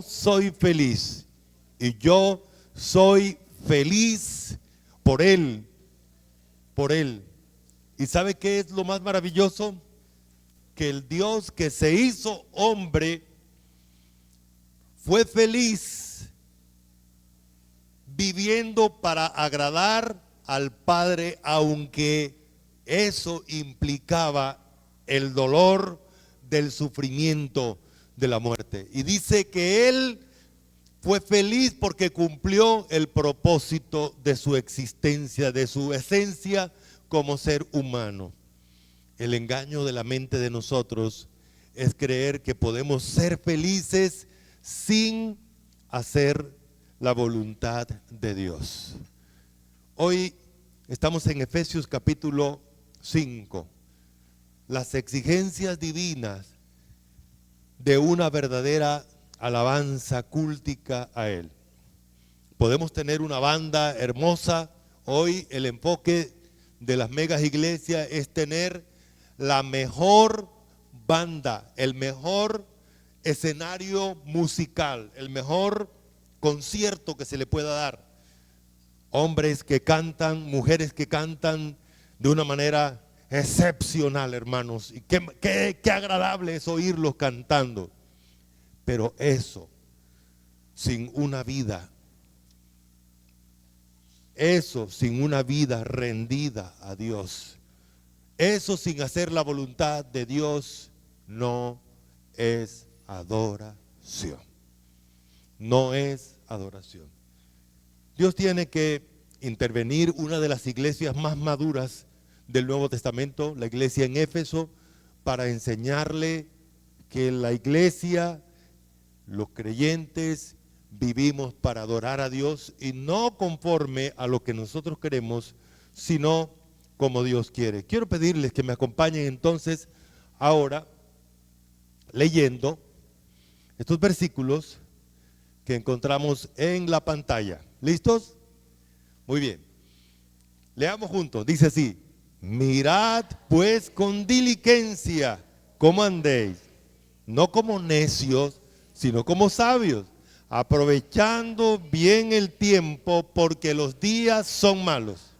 soy feliz y yo soy feliz por Él, por Él. ¿Y sabe qué es lo más maravilloso? Que el Dios que se hizo hombre fue feliz viviendo para agradar al Padre, aunque eso implicaba el dolor del sufrimiento de la muerte. Y dice que Él fue feliz porque cumplió el propósito de su existencia, de su esencia como ser humano. El engaño de la mente de nosotros es creer que podemos ser felices sin hacer la voluntad de Dios. Hoy estamos en Efesios capítulo 5. Las exigencias divinas de una verdadera alabanza cúltica a Él. Podemos tener una banda hermosa. Hoy el enfoque de las megas iglesias es tener la mejor banda, el mejor escenario musical, el mejor concierto que se le pueda dar. Hombres que cantan, mujeres que cantan de una manera excepcional, hermanos. Y qué agradable es oírlos cantando. Pero eso, sin una vida, eso sin una vida rendida a Dios, eso sin hacer la voluntad de Dios, no es adoración. No es adoración. Dios tiene que intervenir. Una de las iglesias más maduras del Nuevo Testamento, la iglesia en Éfeso, para enseñarle que la iglesia, los creyentes, vivimos para adorar a Dios y no conforme a lo que nosotros queremos, sino como Dios quiere. Quiero pedirles que me acompañen entonces ahora leyendo estos versículos que encontramos en la pantalla. ¿Listos? Muy bien. Leamos juntos. Dice así: mirad pues con diligencia cómo andéis, no como necios, sino como sabios, aprovechando bien el tiempo, porque los días son malos.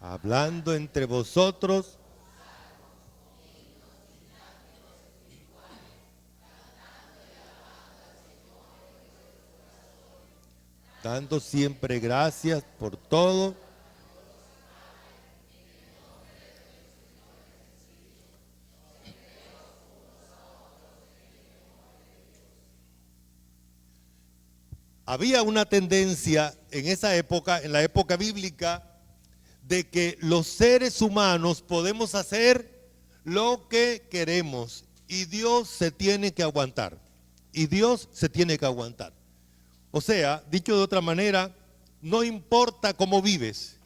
Hablando entre vosotros, dando siempre gracias por todo, había una tendencia en esa época, en la época bíblica, de que los seres humanos podemos hacer lo que queremos y Dios se tiene que aguantar. Y Dios se tiene que aguantar. O sea, dicho de otra manera, no importa cómo vives,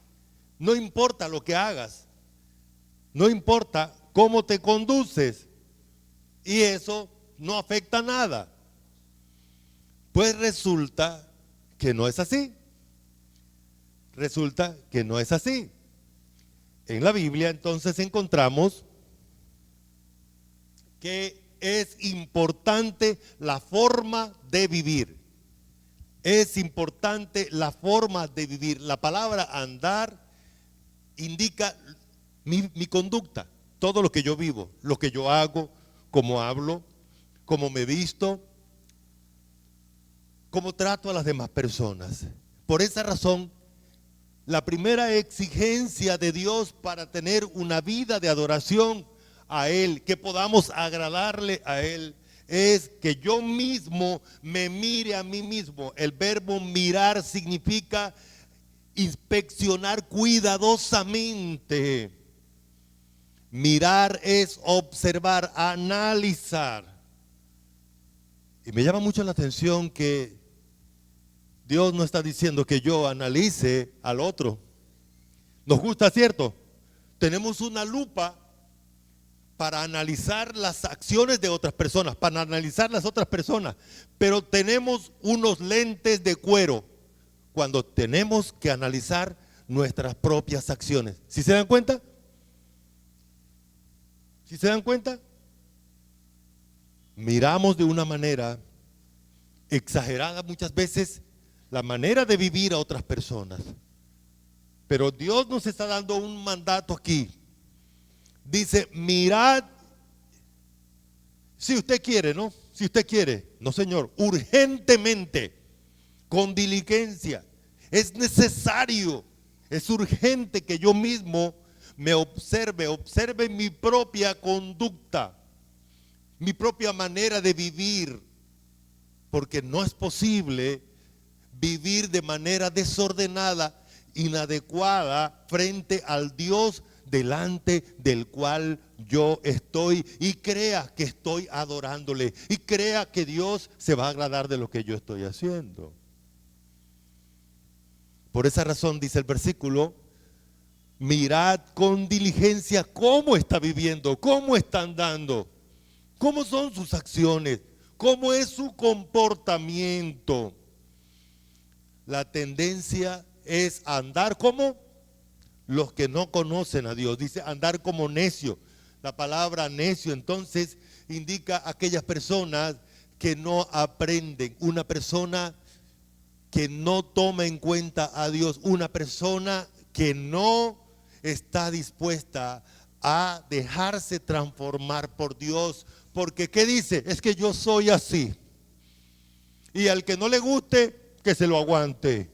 no importa lo que hagas, no importa cómo te conduces, y eso no afecta nada. Pues resulta que no es así. Resulta que no es así. En la Biblia entonces encontramos que es importante la forma de vivir. Es importante la forma de vivir. La palabra andar indica mi conducta, todo lo que yo vivo, lo que yo hago, cómo hablo, cómo me visto, cómo trato a las demás personas. Por esa razón, la primera exigencia de Dios para tener una vida de adoración a Él, que podamos agradarle a Él, es que yo mismo me mire a mí mismo. El verbo mirar significa inspeccionar cuidadosamente. Mirar es observar, analizar. Y me llama mucho la atención que Dios no está diciendo que yo analice al otro. Nos gusta, ¿cierto? Tenemos una lupa para analizar las acciones de otras personas, para analizar las otras personas, pero tenemos unos lentes de cuero cuando tenemos que analizar nuestras propias acciones. ¿Sí se dan cuenta? ¿Sí se dan cuenta? Miramos de una manera exagerada muchas veces la manera de vivir a otras personas. Pero Dios nos está dando un mandato aquí. Dice, mirad, si usted quiere, ¿no? Si usted quiere, no señor, urgentemente, con diligencia. Es necesario, es urgente que yo mismo me observe mi propia conducta, mi propia manera de vivir, porque no es posible vivir de manera desordenada, inadecuada frente al Dios delante del cual yo estoy y crea que estoy adorándole y crea que Dios se va a agradar de lo que yo estoy haciendo. Por esa razón dice el versículo, mirad con diligencia cómo está viviendo, cómo está andando, cómo son sus acciones, cómo es su comportamiento. La tendencia es andar como los que no conocen a Dios. Dice andar como necio. La palabra necio entonces indica a aquellas personas que no aprenden, una persona que no toma en cuenta a Dios, una persona que no está dispuesta a dejarse transformar por Dios. Porque ¿qué dice? Es que yo soy así. Y al que no le guste, que se lo aguante.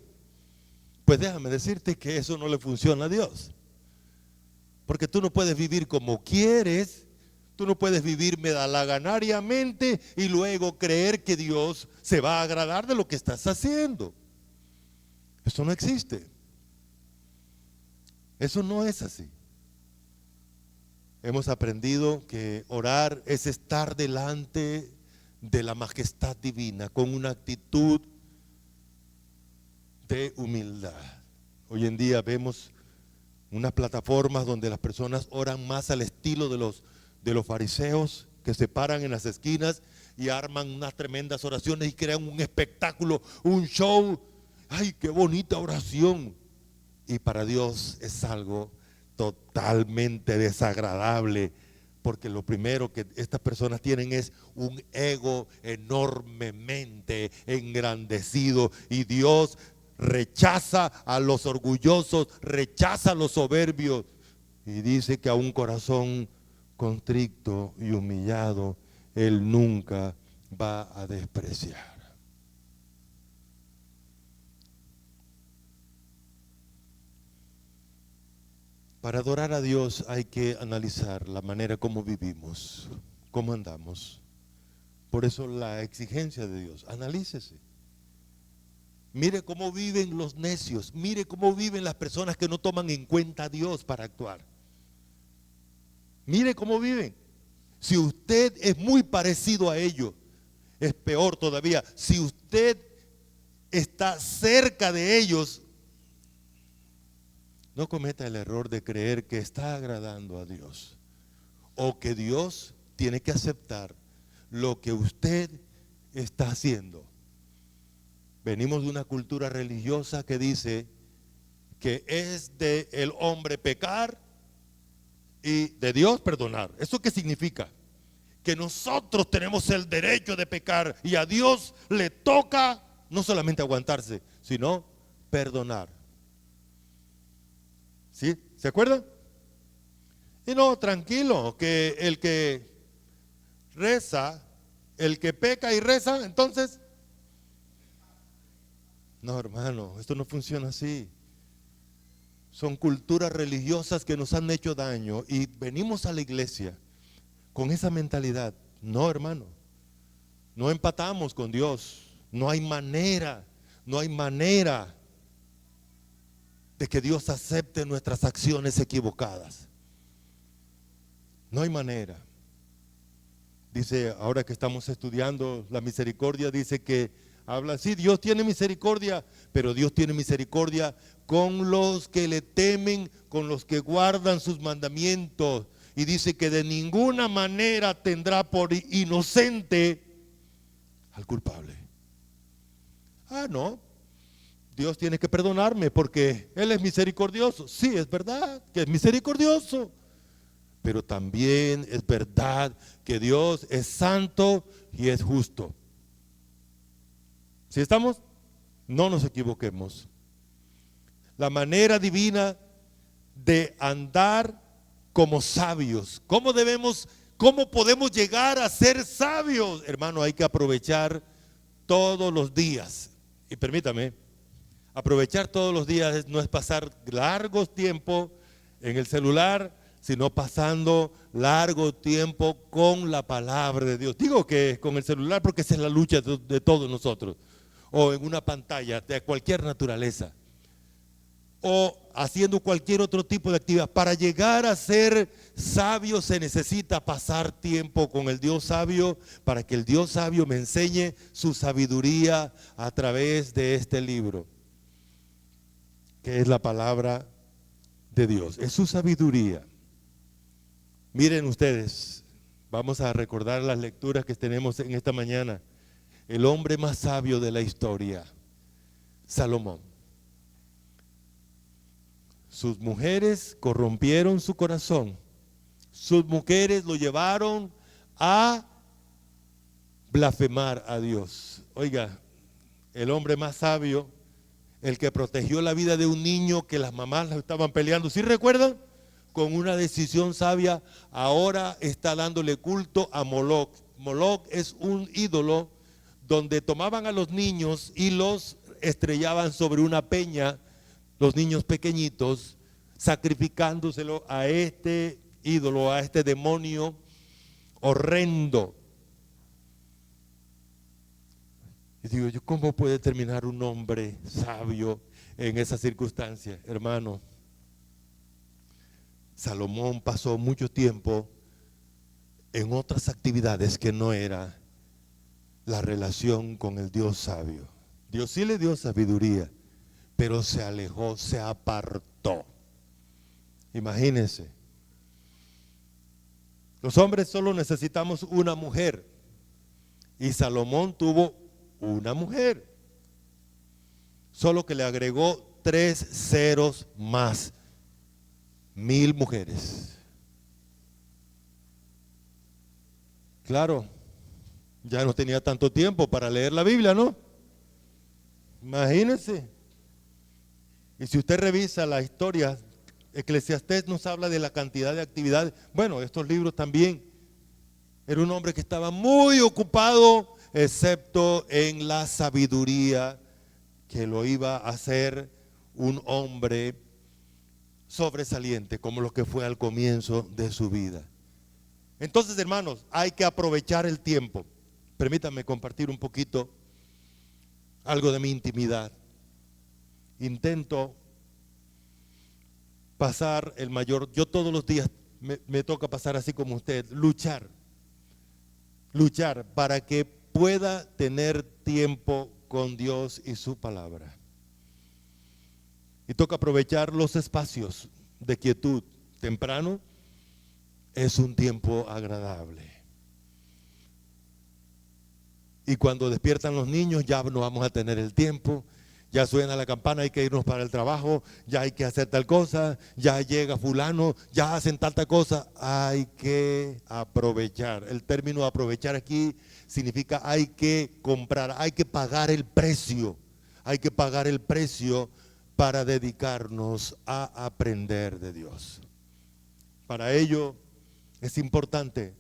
Pues déjame decirte que eso no le funciona a Dios. Porque tú no puedes vivir como quieres, tú no puedes vivir medalaganariamente y luego creer que Dios se va a agradar de lo que estás haciendo. Eso no existe. Eso no es así. Hemos aprendido que orar es estar delante de la majestad divina con una actitud de humildad. Hoy en día vemos unas plataformas donde las personas oran más al estilo de los fariseos, que se paran en las esquinas y arman unas tremendas oraciones y crean un espectáculo, un show. ¡Ay, qué bonita oración! Y para Dios es algo totalmente desagradable, porque lo primero que estas personas tienen es un ego enormemente engrandecido, y Dios rechaza a los orgullosos, rechaza a los soberbios, y dice que a un corazón contrito y humillado Él nunca va a despreciar. Para adorar a Dios hay que analizar la manera como vivimos, cómo andamos. Por eso la exigencia de Dios, analícese. Mire cómo viven los necios, mire cómo viven las personas que no toman en cuenta a Dios para actuar. Mire cómo viven. Si usted es muy parecido a ellos, es peor todavía. Si usted está cerca de ellos, no cometa el error de creer que está agradando a Dios o que Dios tiene que aceptar lo que usted está haciendo. Venimos de una cultura religiosa que dice que es del hombre pecar y de Dios perdonar. ¿Eso qué significa? Que nosotros tenemos el derecho de pecar y a Dios le toca no solamente aguantarse, sino perdonar. ¿Sí? ¿Se acuerdan? Y no, tranquilo, que el que reza, el que peca y reza, entonces, no, hermano, esto no funciona así. Son culturas religiosas que nos han hecho daño y venimos a la iglesia con esa mentalidad. No, hermano, no empatamos con Dios. No hay manera de que Dios acepte nuestras acciones equivocadas. No hay manera. Dice, ahora que estamos estudiando la misericordia, dice que habla así, Dios tiene misericordia, pero Dios tiene misericordia con los que le temen, con los que guardan sus mandamientos. y dice que de ninguna manera tendrá por inocente al culpable. Ah, no, Dios tiene que perdonarme porque Él es misericordioso. Sí, es verdad que es misericordioso, pero también es verdad que Dios es santo y es justo. ¿Sí estamos? No nos equivoquemos. La manera divina de andar como sabios. ¿Cómo podemos llegar a ser sabios? Hermano, hay que aprovechar todos los días. Y permítame, aprovechar todos los días no es pasar largos tiempos en el celular, sino pasando largo tiempo con la palabra de Dios. Digo que con el celular porque esa es la lucha de todos nosotros. O en una pantalla de cualquier naturaleza. O haciendo cualquier otro tipo de actividad. Para llegar a ser sabio se necesita pasar tiempo con el Dios sabio, para que el Dios sabio me enseñe su sabiduría a través de este libro, que es la palabra de Dios. Es su sabiduría. Miren ustedes, vamos a recordar las lecturas que tenemos en esta mañana. El hombre más sabio de la historia, Salomón. Sus mujeres corrompieron su corazón. Sus mujeres lo llevaron a blasfemar a Dios. Oiga, el hombre más sabio, el que protegió la vida de un niño que las mamás estaban peleando, ¿sí recuerdan? Con una decisión sabia, ahora está dándole culto a Moloc. Moloc es un ídolo donde tomaban a los niños y los estrellaban sobre una peña, los niños pequeñitos, sacrificándoselo a este ídolo, a este demonio horrendo. Y digo yo, ¿cómo puede terminar un hombre sabio en esa circunstancia? Hermano, Salomón pasó mucho tiempo en otras actividades que no era la relación con el Dios sabio. Dios sí le dio sabiduría, pero se alejó, se apartó. Imagínense. Los hombres solo necesitamos una mujer, y Salomón tuvo una mujer, solo que le agregó 3 ceros más, 1000 mujeres. Claro, ya no tenía tanto tiempo para leer la Biblia, ¿no? Imagínense. Y si usted revisa la historia, Eclesiastés nos habla de la cantidad de actividades. Bueno, estos libros también. Era un hombre que estaba muy ocupado, excepto en la sabiduría, que lo iba a hacer un hombre sobresaliente, como lo que fue al comienzo de su vida. Entonces, hermanos, hay que aprovechar el tiempo. Permítanme compartir un poquito algo de mi intimidad. Intento pasar el mayor, yo todos los días me toca pasar así como usted, luchar para que pueda tener tiempo con Dios y su palabra. Y toca aprovechar los espacios de quietud. Temprano es un tiempo agradable. Y cuando despiertan los niños ya no vamos a tener el tiempo. Ya suena la campana, hay que irnos para el trabajo, ya hay que hacer tal cosa, ya llega fulano, ya hacen tanta cosa. Hay que aprovechar. El término aprovechar aquí significa hay que comprar, hay que pagar el precio. Hay que pagar el precio para dedicarnos a aprender de Dios. Para ello es importante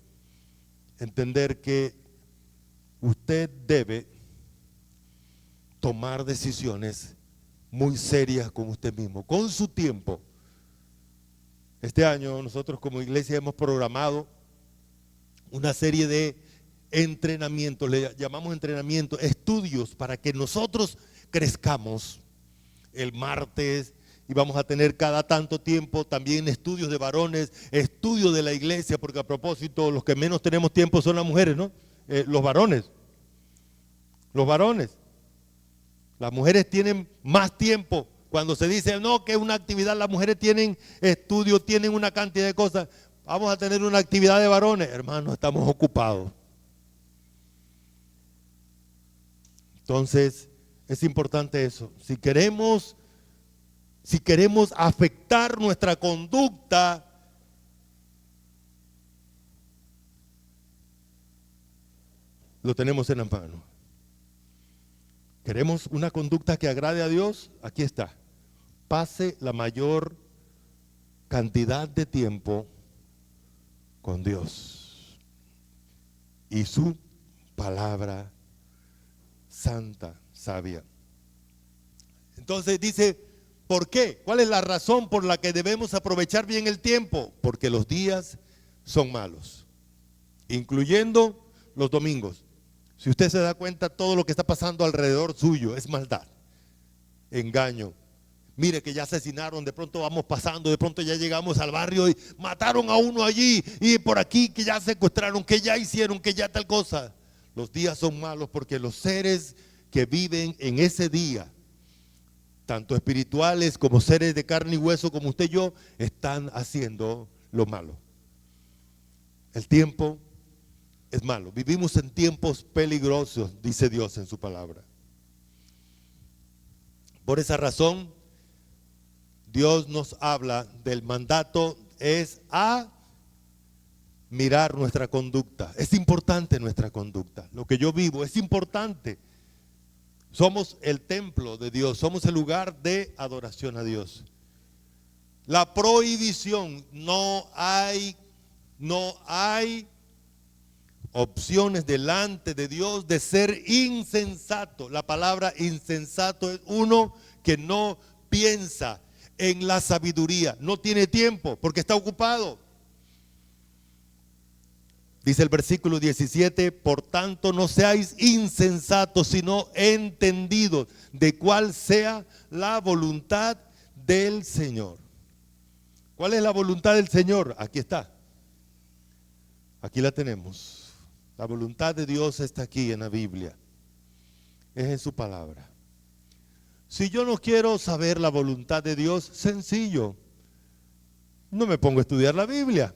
entender que usted debe tomar decisiones muy serias con usted mismo, con su tiempo. Este año nosotros como iglesia hemos programado una serie de entrenamientos, le llamamos entrenamiento, estudios para que nosotros crezcamos. El martes y vamos a tener cada tanto tiempo también estudios de varones, estudios de la iglesia, porque a propósito los que menos tenemos tiempo son las mujeres, ¿no? Los varones. Las mujeres tienen más tiempo. Cuando se dice no, que es una actividad, las mujeres tienen estudios, tienen una cantidad de cosas. Vamos a tener una actividad de varones. Hermanos, estamos ocupados. Entonces, es importante eso. Si queremos afectar nuestra conducta, lo tenemos en las manos. ¿Queremos una conducta que agrade a Dios? Aquí está. Pase la mayor cantidad de tiempo con Dios y su palabra santa, sabia. Entonces dice, ¿por qué? ¿Cuál es la razón por la que debemos aprovechar bien el tiempo? Porque los días son malos, incluyendo los domingos. Si usted se da cuenta, todo lo que está pasando alrededor suyo es maldad, engaño. Mire que ya asesinaron, de pronto vamos pasando, de pronto ya llegamos al barrio y mataron a uno allí, y por aquí que ya secuestraron, que ya hicieron, que ya tal cosa. Los días son malos porque los seres que viven en ese día, tanto espirituales como seres de carne y hueso como usted y yo, están haciendo lo malo. El tiempo es malo. Vivimos en tiempos peligrosos, dice Dios en su palabra. Por esa razón, Dios nos habla del mandato es a mirar nuestra conducta. Es importante nuestra conducta. Lo que yo vivo es importante. Somos el templo de Dios, somos el lugar de adoración a Dios. La prohibición, no hay opciones delante de Dios de ser insensato. La palabra insensato es uno que no piensa en la sabiduría, no tiene tiempo porque está ocupado. Dice el versículo 17, por tanto no seáis insensatos, sino entendidos de cuál sea la voluntad del Señor. ¿Cuál es la voluntad del Señor? Aquí está. Aquí la tenemos. La voluntad de Dios está aquí en la Biblia. Es en su palabra. Si yo no quiero saber la voluntad de Dios, sencillo. No me pongo a estudiar la Biblia.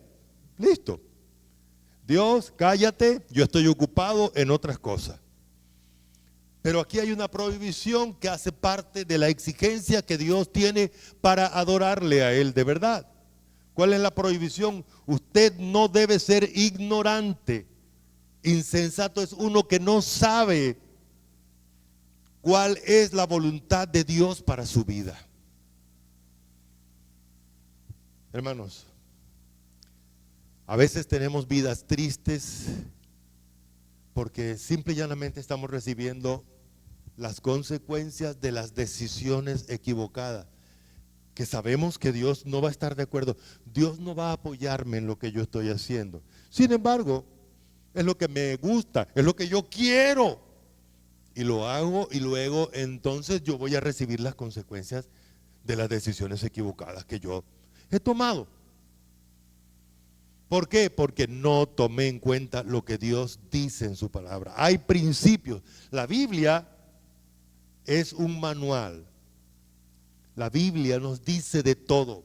Listo. Dios, cállate, yo estoy ocupado en otras cosas. Pero aquí hay una prohibición que hace parte de la exigencia que Dios tiene para adorarle a Él de verdad. ¿Cuál es la prohibición? Usted no debe ser ignorante. Insensato es uno que no sabe cuál es la voluntad de Dios para su vida. Hermanos, a veces tenemos vidas tristes porque simple y llanamente estamos recibiendo las consecuencias de las decisiones equivocadas, que sabemos que Dios no va a estar de acuerdo. Dios no va a apoyarme en lo que yo estoy haciendo. Sin embargo, es lo que me gusta, es lo que yo quiero. Y lo hago y luego entonces yo voy a recibir las consecuencias de las decisiones equivocadas que yo he tomado. ¿Por qué? Porque no tomé en cuenta lo que Dios dice en su palabra. Hay principios. La Biblia es un manual. La Biblia nos dice de todo.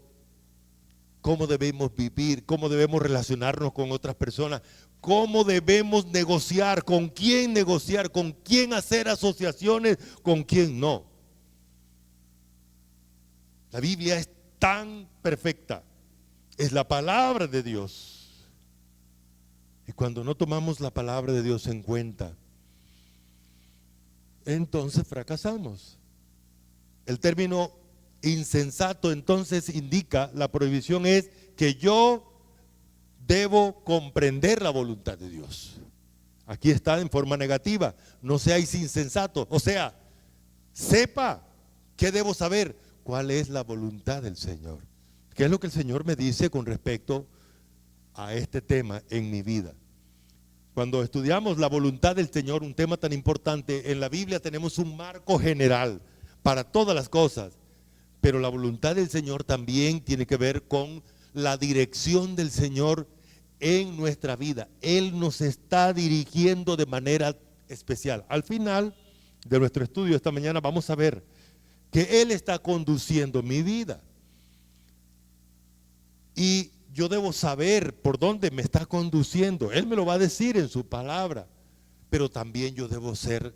Cómo debemos vivir, cómo debemos relacionarnos con otras personas, cómo debemos negociar, con quién hacer asociaciones, con quién no. La Biblia es tan perfecta, es la palabra de Dios. Y cuando no tomamos la palabra de Dios en cuenta, entonces fracasamos. El término insensato entonces indica, la prohibición es que yo debo comprender la voluntad de Dios. Aquí está en forma negativa, no seáis insensatos, o sea, sepa, ¿qué debo saber? ¿Cuál es la voluntad del Señor? ¿Qué es lo que el Señor me dice con respecto a este tema en mi vida? Cuando estudiamos la voluntad del Señor, un tema tan importante, en la Biblia tenemos un marco general para todas las cosas, pero la voluntad del Señor también tiene que ver con la dirección del Señor en nuestra vida. Él nos está dirigiendo de manera especial. Al final de nuestro estudio esta mañana vamos a ver que Él está conduciendo mi vida. Y yo debo saber por dónde me está conduciendo. Él me lo va a decir en su palabra. Pero también yo debo ser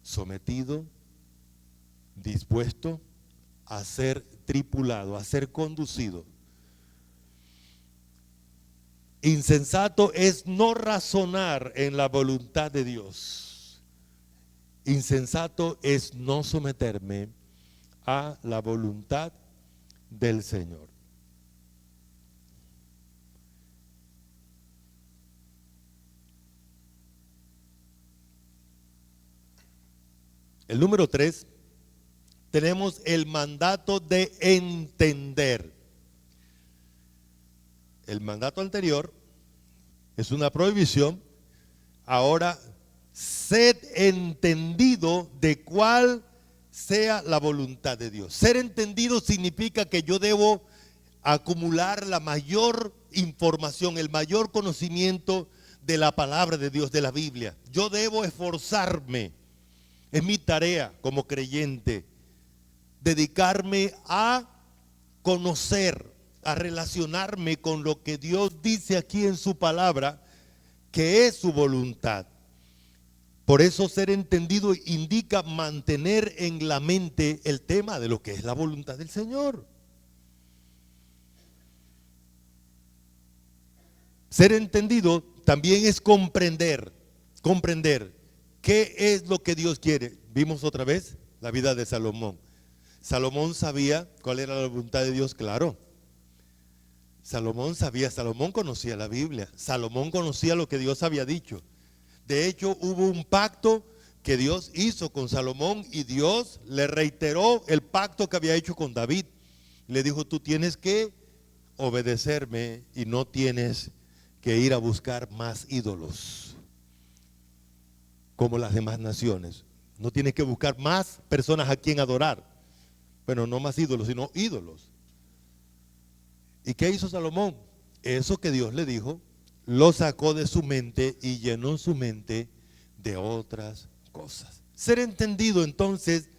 sometido, dispuesto a ser tripulado, a ser conducido. Insensato es no razonar en la voluntad de Dios. Insensato es no someterme a la voluntad del Señor. El número 3, tenemos el mandato de entender. El mandato anterior es una prohibición. Ahora, sed entendido de cuál sea la voluntad de Dios. Ser entendido significa que yo debo acumular la mayor información, el mayor conocimiento de la palabra de Dios, de la Biblia. Yo debo esforzarme. Es mi tarea como creyente, dedicarme a conocer, a relacionarme con lo que Dios dice aquí en su palabra, que es su voluntad. Por eso ser entendido indica mantener en la mente el tema de lo que es la voluntad del Señor. Ser entendido también es comprender qué es lo que Dios quiere. Vimos otra vez la vida de Salomón. Salomón sabía cuál era la voluntad de Dios, claro. Salomón conocía la Biblia. Salomón conocía lo que Dios había dicho. De hecho, hubo un pacto que Dios hizo con Salomón y Dios le reiteró el pacto que había hecho con David. Le dijo, tú tienes que obedecerme y no tienes que ir a buscar más ídolos como las demás naciones. No tienes que buscar más personas a quien adorar. Bueno, no más ídolos, sino ídolos. ¿Y qué hizo Salomón? Eso que Dios le dijo, lo sacó de su mente y llenó su mente de otras cosas. Ser entendido entonces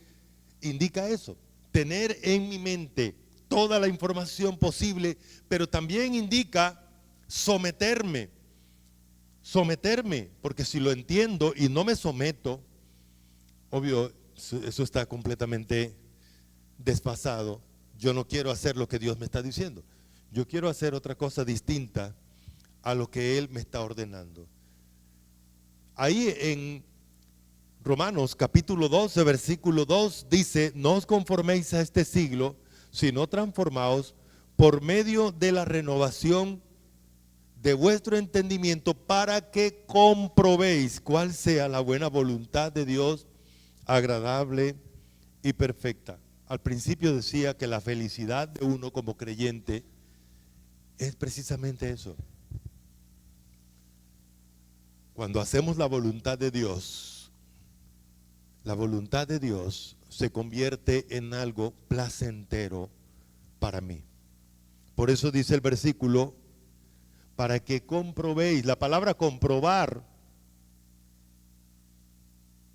indica eso, tener en mi mente toda la información posible, pero también indica someterme, porque si lo entiendo y no me someto, obvio, eso está completamente desfasado. Yo no quiero hacer lo que Dios me está diciendo. Yo quiero hacer otra cosa distinta a lo que Él me está ordenando. Ahí en Romanos capítulo 12, versículo 2 dice, no os conforméis a este siglo, sino transformaos por medio de la renovación de vuestro entendimiento para que comprobéis cuál sea la buena voluntad de Dios, agradable y perfecta. Al principio decía que la felicidad de uno como creyente es precisamente eso. Cuando hacemos la voluntad de Dios se convierte en algo placentero para mí. Por eso dice el versículo, para que comprobéis. La palabra comprobar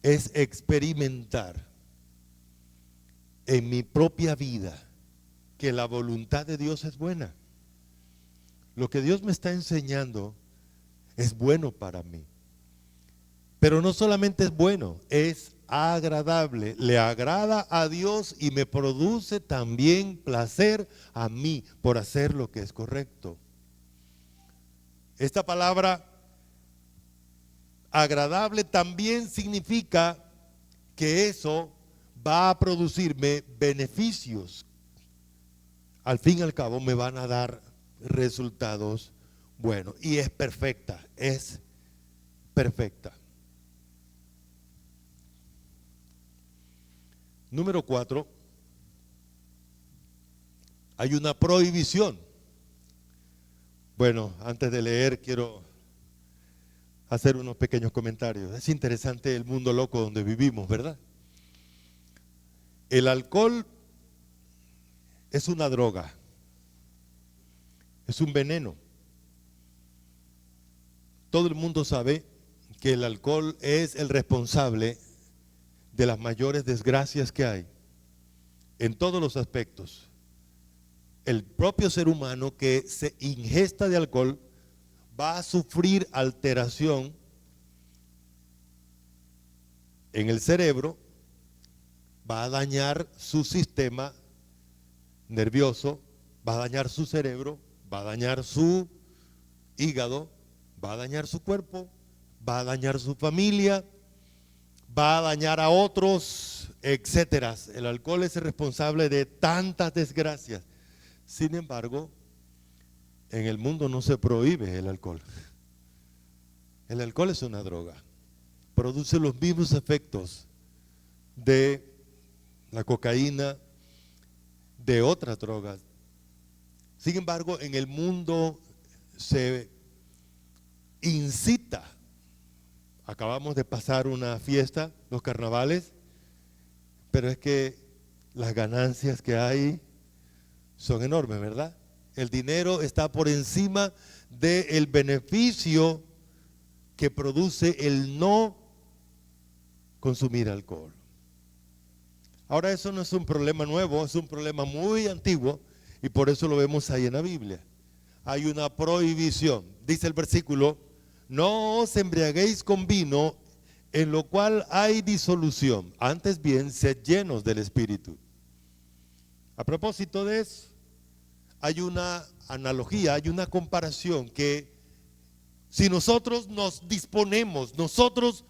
es experimentar en mi propia vida que la voluntad de Dios es buena. Lo que Dios me está enseñando es bueno para mí. Pero no solamente es bueno, es agradable. Le agrada a Dios y me produce también placer a mí por hacer lo que es correcto. Esta palabra agradable también significa que eso va a producirme beneficios. Al fin y al cabo me van a dar resultados buenos. Y es perfecta, es perfecta. Número 4, hay una prohibición. Bueno, antes de leer quiero hacer unos pequeños comentarios. Es interesante el mundo loco donde vivimos, ¿verdad? El alcohol es una droga, es un veneno. Todo el mundo sabe que el alcohol es el responsable de las mayores desgracias que hay en todos los aspectos. el propio ser humano que se ingesta de alcohol va a sufrir alteración en el cerebro, va a dañar su sistema nervioso, va a dañar su cerebro, va a dañar su hígado, va a dañar su cuerpo, va a dañar su familia, va a dañar a otros, etcétera. El alcohol es el responsable de tantas desgracias. Sin embargo, en el mundo no se prohíbe el alcohol. El alcohol es una droga. Produce los mismos efectos de la cocaína, de otras drogas. Sin embargo, en el mundo se incita. Acabamos de pasar una fiesta, los carnavales, pero es que las ganancias que hay son enormes, ¿verdad? El dinero está por encima del beneficio que produce el no consumir alcohol. Ahora, eso no es un problema nuevo, es un problema muy antiguo y por eso lo vemos ahí en la Biblia. Hay una prohibición, dice el versículo: no os embriaguéis con vino, en lo cual hay disolución, antes bien sed llenos del Espíritu. A propósito de eso, hay una analogía, hay una comparación que si nosotros nos disponemos, nosotros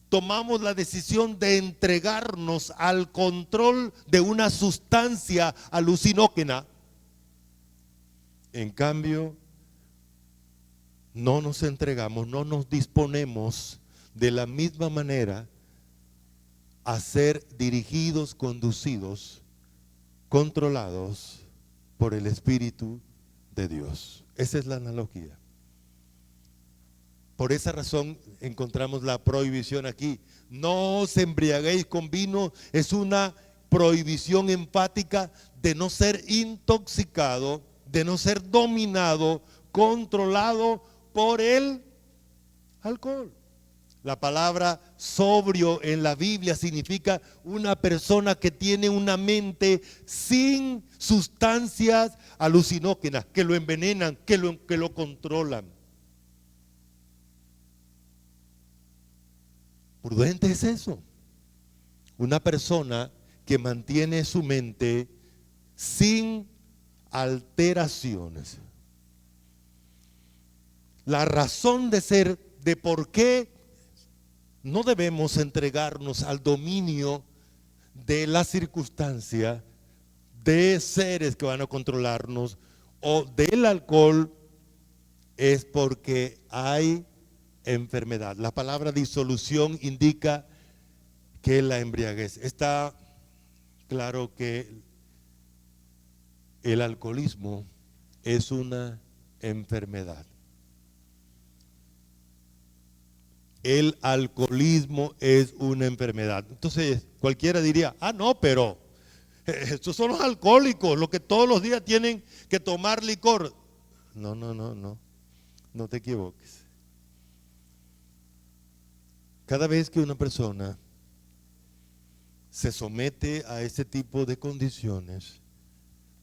tomamos la decisión de entregarnos al control de una sustancia alucinógena, en cambio no nos entregamos, no nos disponemos de la misma manera a ser dirigidos, conducidos, controlados por el Espíritu de Dios. Esa es la analogía. Por esa razón encontramos la prohibición aquí. No os embriaguéis con vino, es una prohibición enfática de no ser intoxicado, de no ser dominado, controlado por el alcohol. La palabra sobrio en la Biblia significa una persona que tiene una mente sin sustancias alucinógenas, que lo envenenan, que lo controlan. Prudente es eso. Una persona que mantiene su mente sin alteraciones. La razón de ser de por qué no debemos entregarnos al dominio de la circunstancia, de seres que van a controlarnos o del alcohol, es porque hay enfermedad. La palabra disolución indica que la embriaguez. Está claro que el alcoholismo es una enfermedad. El alcoholismo es una enfermedad. Entonces cualquiera diría: ah, no, pero estos son los alcohólicos, los que todos los días tienen que tomar licor. No te equivoques. Cada vez que una persona se somete a ese tipo de condiciones,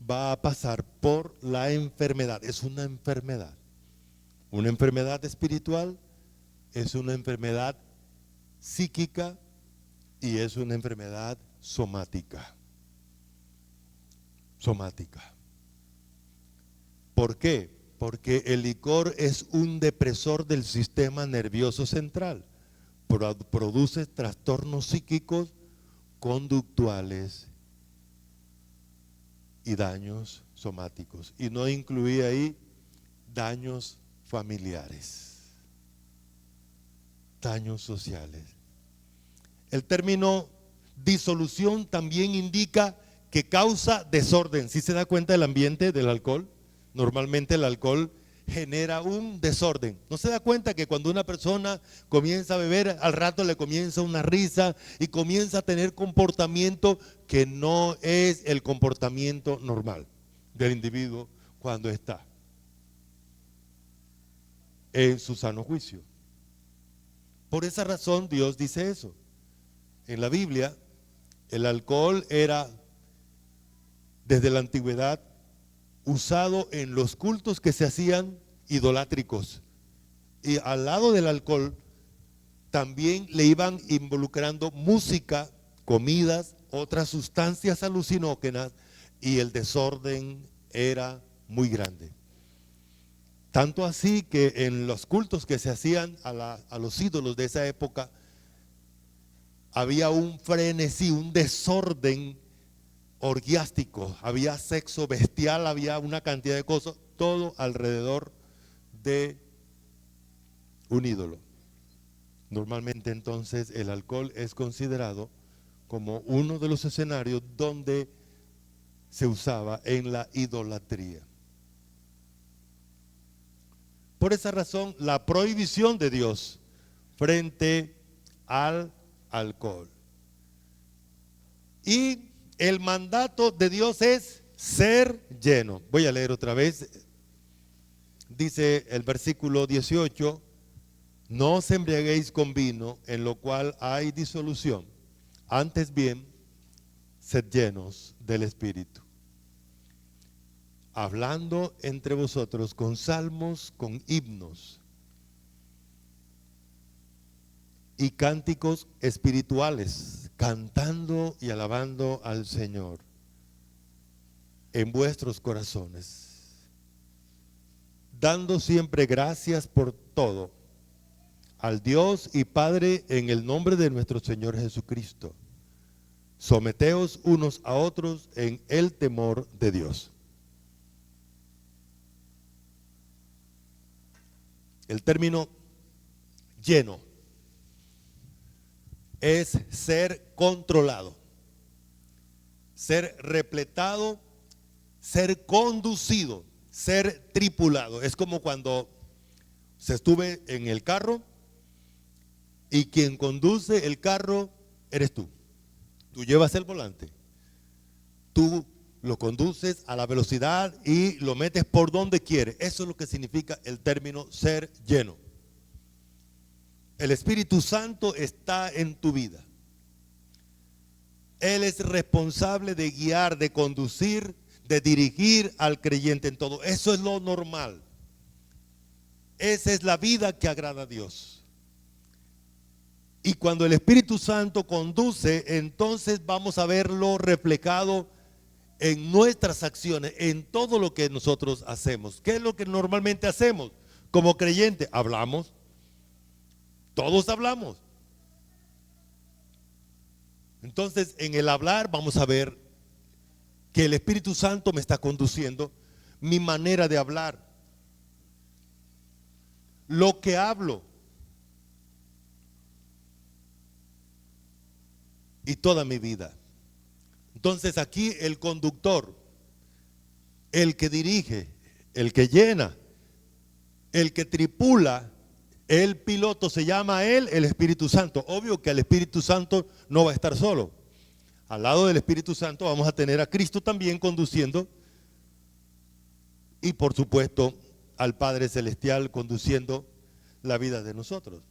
va a pasar por la enfermedad. Es una enfermedad espiritual, es una enfermedad psíquica y es una enfermedad somática. ¿Por qué? Porque el licor es un depresor del sistema nervioso central. Produce trastornos psíquicos, conductuales y daños somáticos. Y no incluía ahí daños familiares, daños sociales. El término disolución también indica que causa desorden. ¿Sí se da cuenta del ambiente del alcohol? Normalmente el alcohol genera un desorden. ¿No se da cuenta que cuando una persona comienza a beber, al rato le comienza una risa y comienza a tener comportamiento que no es el comportamiento normal del individuo cuando está en su sano juicio? Por esa razón Dios dice eso. En la Biblia el alcohol era desde la antigüedad usado en los cultos que se hacían idolátricos. Y al lado del alcohol también le iban involucrando música, comidas, otras sustancias alucinógenas, y el desorden era muy grande. Tanto así que en los cultos que se hacían a los ídolos de esa época, había un frenesí, un desorden orgiástico, había sexo bestial, había una cantidad de cosas, todo alrededor de un ídolo. Normalmente entonces el alcohol es considerado como uno de los escenarios donde se usaba en la idolatría. Por esa razón, la prohibición de Dios frente al alcohol. Y el mandato de Dios es ser lleno. Voy a leer otra vez. Dice el versículo 18: no os embriaguéis con vino, en lo cual hay disolución. Antes bien, sed llenos del Espíritu, hablando entre vosotros con salmos, con himnos y cánticos espirituales, cantando y alabando al Señor en vuestros corazones, dando siempre gracias por todo al Dios y Padre en el nombre de nuestro Señor Jesucristo. Someteos unos a otros en el temor de Dios. El término lleno es ser controlado, ser repletado, ser conducido, ser tripulado. Es como cuando se estuve en el carro y quien conduce el carro eres tú. Tú llevas el volante, tú lo conduces a la velocidad y lo metes por donde quieres. Eso es lo que significa el término ser lleno. El Espíritu Santo está en tu vida. Él es responsable de guiar, de conducir, de dirigir al creyente en todo. Eso es lo normal. Esa es la vida que agrada a Dios. Y cuando el Espíritu Santo conduce, entonces vamos a verlo reflejado en nuestras acciones, en todo lo que nosotros hacemos. ¿Qué es lo que normalmente hacemos como creyentes? Hablamos. Todos hablamos. Entonces, en el hablar vamos a ver que el Espíritu Santo me está conduciendo, mi manera de hablar, lo que hablo y toda mi vida. Entonces aquí el conductor, el que dirige, el que llena, el que tripula, el piloto, se llama a él el Espíritu Santo. Obvio que el Espíritu Santo no va a estar solo. Al lado del Espíritu Santo vamos a tener a Cristo también conduciendo, y por supuesto al Padre Celestial conduciendo la vida de nosotros.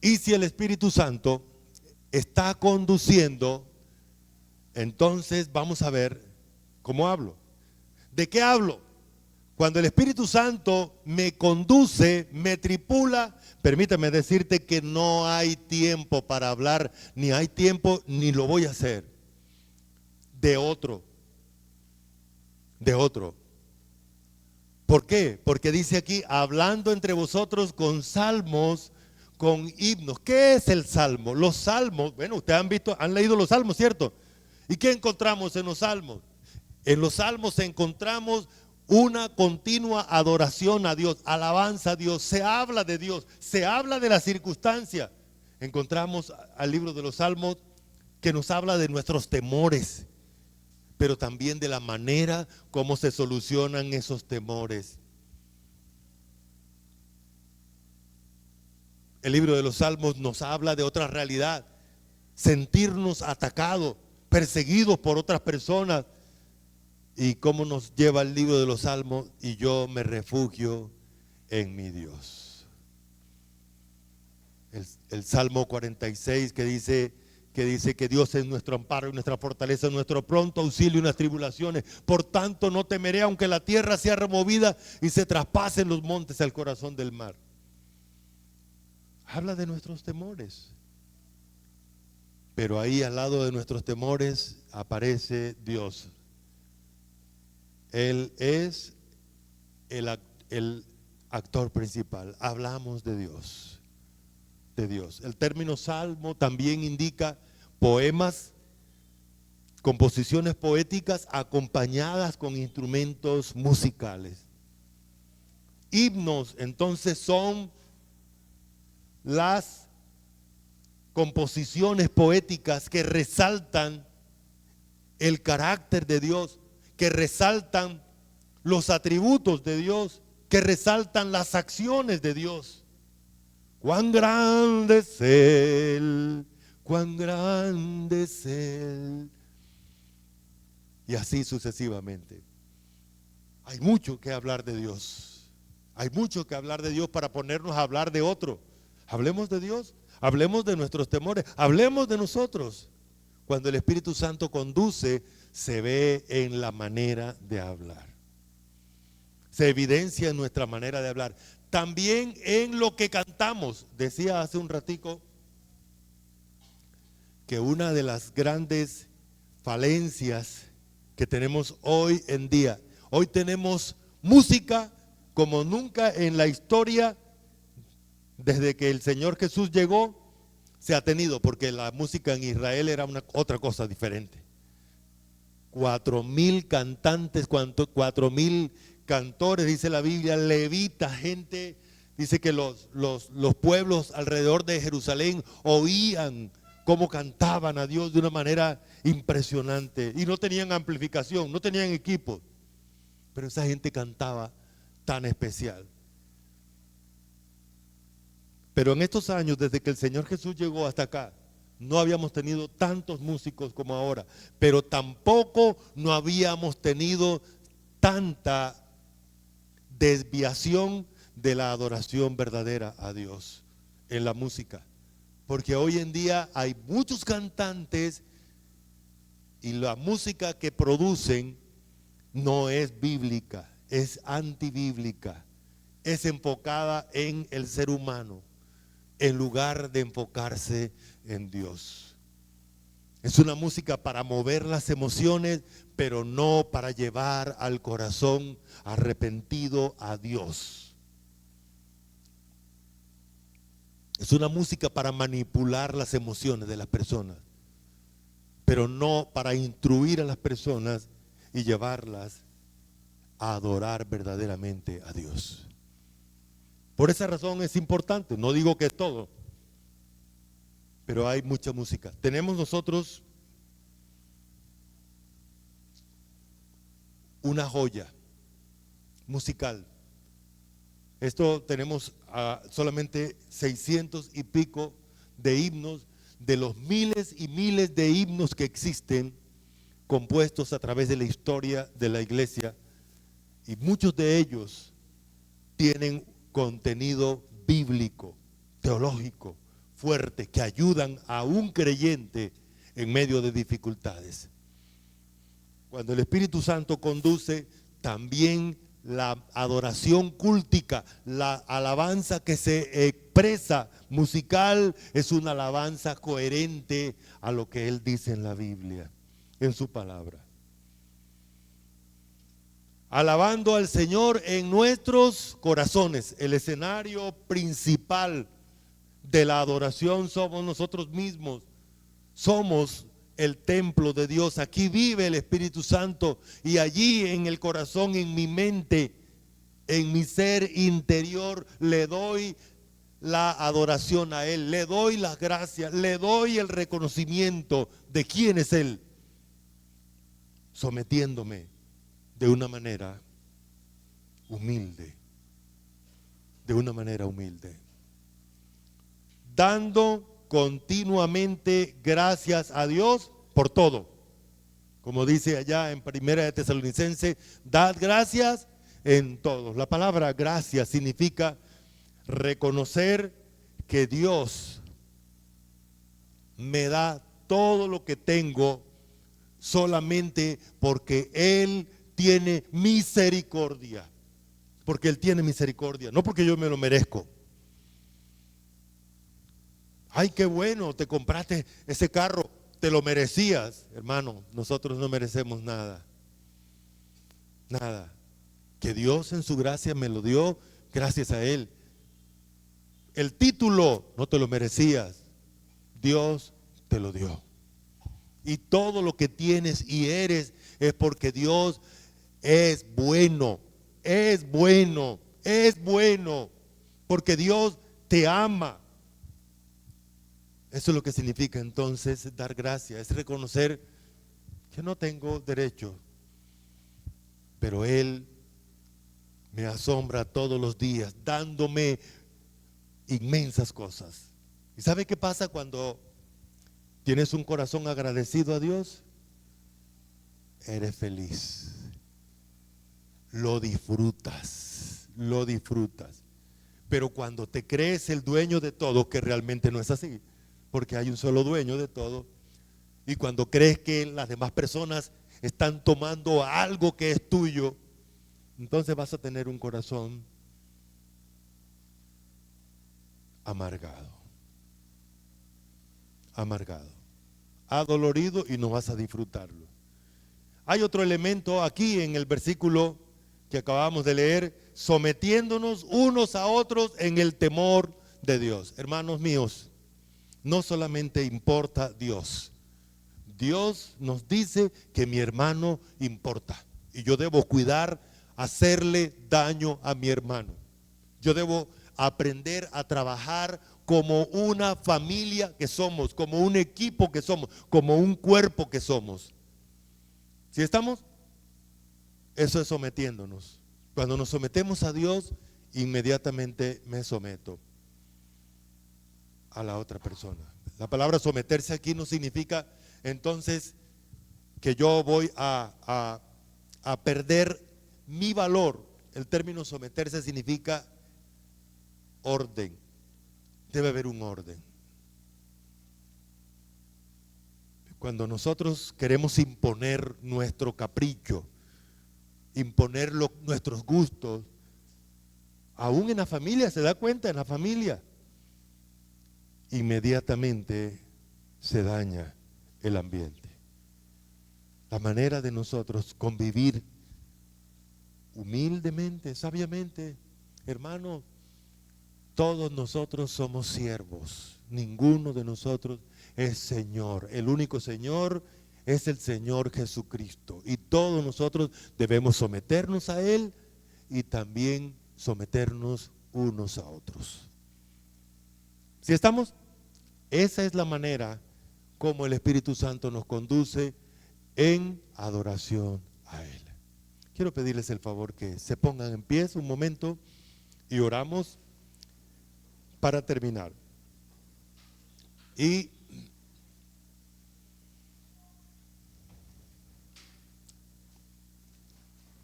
Y si el Espíritu Santo está conduciendo, entonces vamos a ver cómo hablo. ¿De qué hablo? Cuando el Espíritu Santo me conduce, me tripula, permítame decirte que no hay tiempo para hablar, ni hay tiempo, ni lo voy a hacer de otro. ¿Por qué? Porque dice aquí, hablando entre vosotros con salmos, con himnos. ¿Qué es el salmo? Los salmos, bueno, ustedes han leído los salmos, ¿cierto? ¿Y qué encontramos en los salmos? En los salmos encontramos una continua adoración a Dios, alabanza a Dios, se habla de Dios, se habla de la circunstancia. Encontramos al libro de los salmos que nos habla de nuestros temores, pero también de la manera como se solucionan esos temores. El libro de los salmos nos habla de otra realidad, sentirnos atacados, perseguidos por otras personas. ¿Y cómo nos lleva el libro de los salmos? Y yo me refugio en mi Dios. El Salmo 46 que dice que dice que Dios es nuestro amparo y nuestra fortaleza, nuestro pronto auxilio en las tribulaciones. Por tanto, no temeré aunque la tierra sea removida y se traspasen los montes al corazón del mar. Habla de nuestros temores. Pero ahí al lado de nuestros temores aparece Dios. Él es el actor principal. Hablamos de Dios. De Dios. El término salmo también indica poemas, composiciones poéticas acompañadas con instrumentos musicales. Himnos, entonces, son las composiciones poéticas que resaltan el carácter de Dios, que resaltan los atributos de Dios, que resaltan las acciones de Dios. Cuán grande es Él, cuán grande es Él. Y así sucesivamente. Hay mucho que hablar de Dios. Hay mucho que hablar de Dios para ponernos a hablar de otro. Hablemos de Dios, hablemos de nuestros temores, hablemos de nosotros. Cuando el Espíritu Santo conduce, se ve en la manera de hablar. Se evidencia en nuestra manera de hablar. También en lo que cantamos. Decía hace un ratico que una de las grandes falencias que tenemos hoy en día, hoy tenemos música como nunca en la historia desde que el Señor Jesús llegó se ha tenido, porque la música en Israel era otra cosa diferente. 4,000 cantantes, 4,000 cantores, dice la Biblia, levitas, gente, dice que los pueblos alrededor de Jerusalén oían cómo cantaban a Dios de una manera impresionante, y no tenían amplificación, no tenían equipo, pero esa gente cantaba tan especial. Pero en estos años, desde que el Señor Jesús llegó hasta acá, no habíamos tenido tantos músicos como ahora, pero tampoco no habíamos tenido tanta desviación de la adoración verdadera a Dios en la música. Porque hoy en día hay muchos cantantes y la música que producen no es bíblica, es antibíblica, es enfocada en el ser humano, en lugar de enfocarse en Dios. Es una música para mover las emociones, pero no para llevar al corazón arrepentido a Dios. Es una música para manipular las emociones de las personas, pero no para instruir a las personas y llevarlas a adorar verdaderamente a Dios. Por esa razón es importante, no digo que es todo, pero hay mucha música. Tenemos nosotros una joya musical. Esto tenemos solamente 600 y pico de himnos, de los miles y miles de himnos que existen, compuestos a través de la historia de la iglesia, y muchos de ellos tienen contenido bíblico, teológico, fuerte, que ayudan a un creyente en medio de dificultades. Cuando el Espíritu Santo conduce, también la adoración cúltica, la alabanza que se expresa musical, es una alabanza coherente a lo que Él dice en la Biblia, en su palabra. Alabando al Señor en nuestros corazones. El escenario principal de la adoración somos nosotros mismos. Somos el templo de Dios. Aquí vive el Espíritu Santo, y allí en el corazón, en mi mente, en mi ser interior, le doy la adoración a Él, le doy las gracias, le doy el reconocimiento de quién es Él, sometiéndome de una manera humilde, dando continuamente gracias a Dios por todo. Como dice allá en 1 de Tesalonicenses, dad gracias en todo. La palabra gracias significa reconocer que Dios me da todo lo que tengo solamente porque Él tiene misericordia. Porque Él tiene misericordia, no porque yo me lo merezco. Ay, qué bueno, te compraste ese carro, te lo merecías. Hermano, nosotros no merecemos nada. Nada. Que Dios en su gracia me lo dio gracias a Él. El título no te lo merecías, Dios te lo dio. Y todo lo que tienes y eres es porque Dios es bueno, es bueno, es bueno, porque Dios te ama. Eso es lo que significa entonces dar gracia, es reconocer que no tengo derecho, pero Él me asombra todos los días, dándome inmensas cosas. ¿Y sabe qué pasa cuando tienes un corazón agradecido a Dios? Eres feliz. Lo disfrutas, lo disfrutas. Pero cuando te crees el dueño de todo, que realmente no es así, porque hay un solo dueño de todo, y cuando crees que las demás personas están tomando algo que es tuyo, entonces vas a tener un corazón amargado, amargado, adolorido, y no vas a disfrutarlo. Hay otro elemento aquí en el versículo que acabamos de leer: sometiéndonos unos a otros en el temor de Dios. Hermanos míos, no solamente importa Dios. Dios nos dice que mi hermano importa y yo debo cuidar, hacerle daño a mi hermano. Yo debo aprender a trabajar como una familia que somos, como un equipo que somos, como un cuerpo que somos. ¿Sí estamos? Eso es sometiéndonos. Cuando nos sometemos a Dios, inmediatamente me someto a la otra persona. La palabra someterse aquí no significa entonces que yo voy a perder mi valor. El término someterse significa orden. Debe haber un orden. Cuando nosotros queremos imponer nuestro capricho, imponer nuestros gustos, aún en la familia, se da cuenta, en la familia, inmediatamente se daña el ambiente. La manera de nosotros convivir humildemente, sabiamente, hermano, todos nosotros somos siervos, ninguno de nosotros es Señor. El único Señor es el Señor Jesucristo, y todos nosotros debemos someternos a Él y también someternos unos a otros. ¿Sí estamos? Esa es la manera como el Espíritu Santo nos conduce en adoración a Él. Quiero pedirles el favor que se pongan en pie un momento y oramos para terminar. Y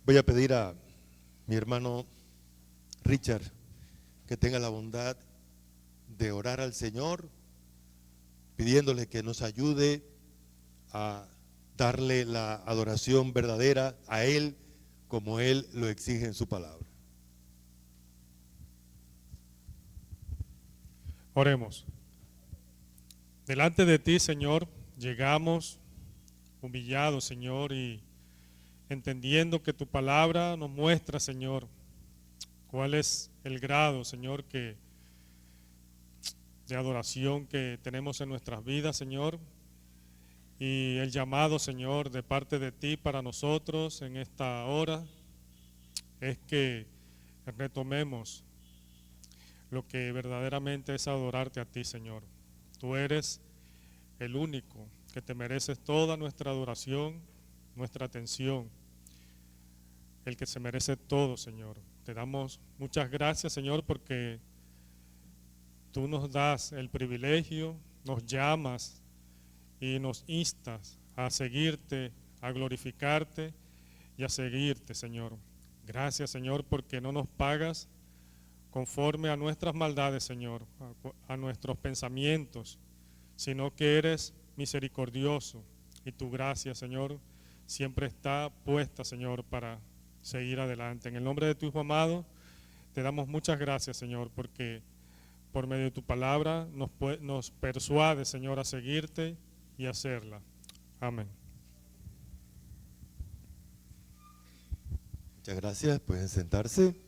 voy a pedir a mi hermano Richard que tenga la bondad de orar al Señor, pidiéndole que nos ayude a darle la adoración verdadera a Él como Él lo exige en su palabra. Oremos. Delante de ti, Señor, llegamos humillados, Señor, y entendiendo que tu palabra nos muestra, Señor, cuál es el grado, Señor, de adoración que tenemos en nuestras vidas, Señor, y el llamado, Señor, de parte de ti para nosotros en esta hora es que retomemos lo que verdaderamente es adorarte a ti, Señor. Tú eres el único que te mereces toda nuestra adoración, nuestra atención, el que se merece todo, Señor. Te damos muchas gracias, Señor, porque tú nos das el privilegio, nos llamas y nos instas a seguirte, a glorificarte y a seguirte, Señor. Gracias, Señor, porque no nos pagas conforme a nuestras maldades, Señor, a nuestros pensamientos, sino que eres misericordioso y tu gracia, Señor, siempre está puesta, Señor, para seguir adelante. En el nombre de tu Hijo amado, te damos muchas gracias, Señor, porque por medio de tu palabra nos persuade, Señor, a seguirte y hacerla. Amén. Muchas gracias, pueden sentarse.